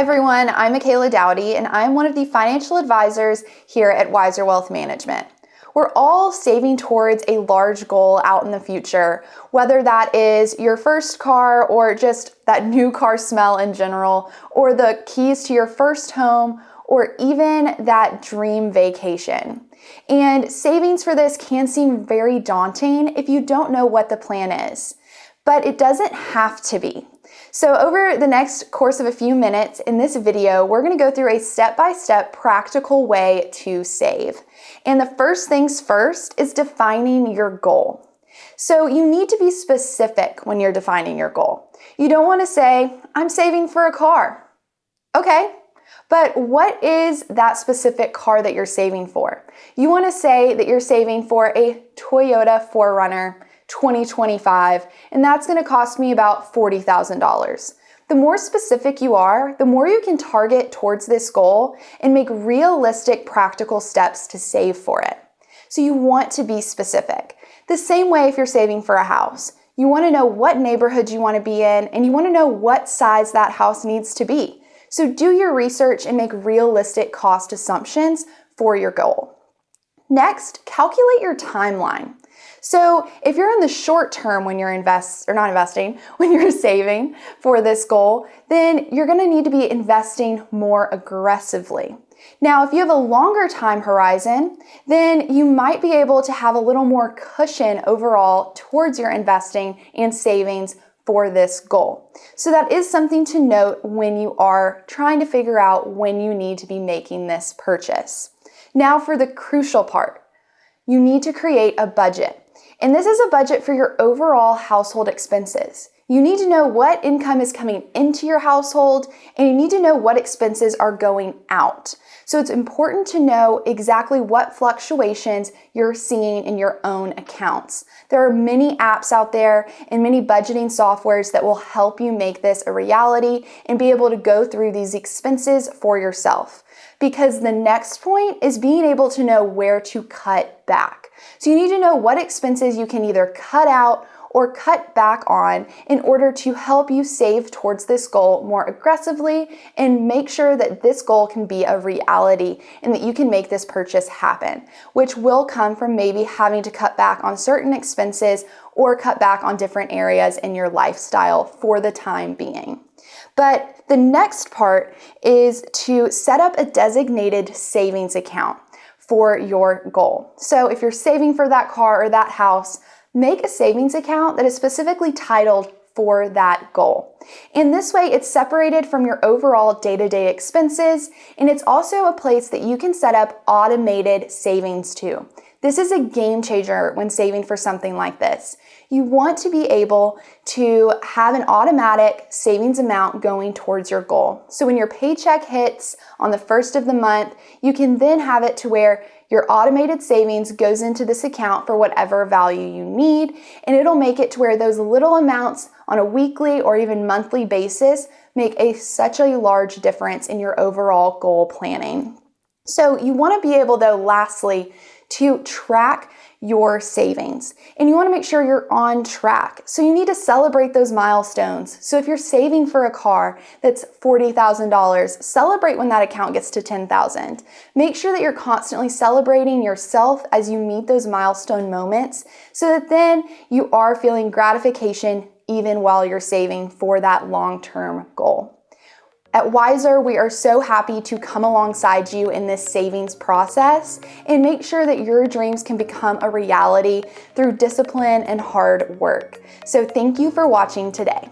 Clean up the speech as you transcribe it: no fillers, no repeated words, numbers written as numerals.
everyone, I'm Michaela Dowdy and I'm one of the financial advisors here at Wiser Wealth Management. We're all saving towards a large goal out in the future, whether that is your first car or just that new car smell in general, or the keys to your first home, or even that dream vacation. And savings for this can seem very daunting if you don't know what the plan is, but it doesn't have to be. So over the next course of a few minutes in this video, we're going to go through a step-by-step practical way to save. And the first things first is defining your goal. So you need to be specific when you're defining your goal. You don't want to say, I'm saving for a car. Okay, but what is that specific car that you're saving for? You want to say that you're saving for a Toyota 4Runner 2025, and that's going to cost me about $40,000. The more specific you are, the more you can target towards this goal and make realistic, practical steps to save for it. So you want to be specific. The same way if you're saving for a house. You want to know what neighborhood you want to be in, and you want to know what size that house needs to be. So do your research and make realistic cost assumptions for your goal. Next, calculate your timeline. So if you're in the short term when you're when you're saving for this goal, then you're going to need to be investing more aggressively. Now, if you have a longer time horizon, then you might be able to have a little more cushion overall towards your investing and savings for this goal. So that is something to note when you are trying to figure out when you need to be making this purchase. Now for the crucial part, you need to create a budget. And this is a budget for your overall household expenses. You need to know what income is coming into your household, and you need to know what expenses are going out. So it's important to know exactly what fluctuations you're seeing in your own accounts. There are many apps out there and many budgeting softwares that will help you make this a reality and be able to go through these expenses for yourself. Because the next point is being able to know where to cut back. So you need to know what expenses you can either cut out or cut back on in order to help you save towards this goal more aggressively and make sure that this goal can be a reality and that you can make this purchase happen, which will come from maybe having to cut back on certain expenses or cut back on different areas in your lifestyle for the time being. But the next part is to set up a designated savings account for your goal. So if you're saving for that car or that house, make a savings account that is specifically titled for that goal. And this way it's separated from your overall day-to-day expenses, and it's also a place that you can set up automated savings to. This is a game changer when saving for something like this. You want to be able to have an automatic savings amount going towards your goal. So when your paycheck hits on the first of the month, you can then have it to where your automated savings goes into this account for whatever value you need, and it'll make it to where those little amounts on a weekly or even monthly basis make such a large difference in your overall goal planning. So you want to be able, though, lastly, to track your savings. And you want to make sure you're on track. So you need to celebrate those milestones. So if you're saving for a car that's $40,000, celebrate when that account gets to $10,000. Make sure that you're constantly celebrating yourself as you meet those milestone moments so that then you are feeling gratification even while you're saving for that long-term goal. At Wiser, we are so happy to come alongside you in this savings process and make sure that your dreams can become a reality through discipline and hard work. So thank you for watching today.